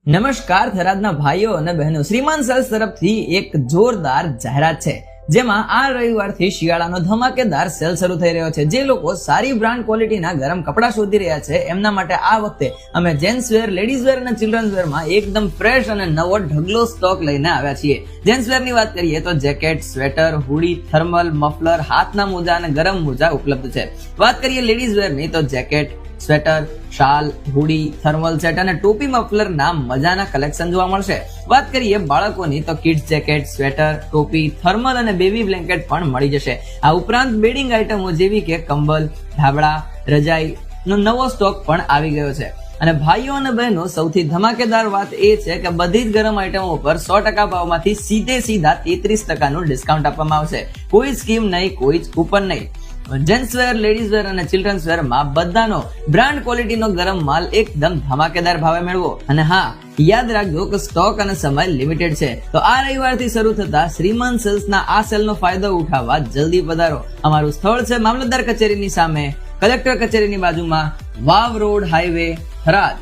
નમસ્કાર થરાદના ભાઈઓ અને બહેનો, શ્રીમાન સેલ્સ તરફથી એક જોરદાર જાહેરાત છે, જેમાં આ રવિવારથી શિયાળાનો ધમાકેદાર સેલ શરૂ થઈ રહ્યો છે. જે લોકો સારી બ્રાન્ડ ક્વોલિટીના ગરમ કપડા શોધી રહ્યા છે એમના માટે આ વખતે અમે જેન્ટ્સ વેર, લેડીઝ વેર અને ચિલ્ડ્રન્સ વેરમાં એકદમ ફ્રેશ અને નવો ઢગલો સ્ટોક લઈને આવ્યા છીએ. જેન્ટ્સ વેરની વાત કરીએ તો jacket, sweater, hoodie, thermal, muffler, હાથના મોજા અને ગરમ મોજા ઉપલબ્ધ છે. વાત કરીએ લેડીઝ વેરની તો જેકેટ, સ્વેટર, શાલ, હુડી, થર્મલ સેટ અને ટોપી મફલર ના મજાના કલેક્શન જોવા મળશે. વાત કરીએ બાળકોની તો કિડ્સ જેકેટ, સ્વેટર, ટોપી, થર્મલ અને બેબી બ્લેન્કેટ પણ મળી જશે. આ ઉપરાંત બેડિંગ આઇટમો જેવી કે કંબલ, ધાબળા, રજાઈ નો નવો સ્ટોક પણ આવી ગયો છે. અને ભાઈઓ અને બહેનો, સૌથી ધમાકેદાર વાત એ છે કે બધી જ ગરમ આઇટમો પર 100% ભાવમાંથી સીધા 33% ડિસ્કાઉન્ટ આપવામાં આવશે. કોઈ સ્કીમ નહીં, કોઈ જ કૂપન નહીં. જેન્ટ્સ વેર, લેડીઝ વેર અને ચિલ્ડ્રન્સ વેર માં બધાનો બ્રાન્ડ ક્વોલિટીનો ગરમ માલ એકદમ ધમાકેદાર ભાવે મેળવો. અને હા, યાદ રાખજો કે સ્ટોક અને સમય લિમિટેડ છે. તો આ રવિવારથી શરૂ થતા શ્રીમાન સેલ્સના આ સેલનો ફાયદો ઉઠાવવા જલ્દી પધારો. અમારું સ્થળ છે મામલતદાર કચેરીની સામે, કલેક્ટર કચેરીની બાજુમાં, વાવ રોડ, હાઈવે, થરાદ.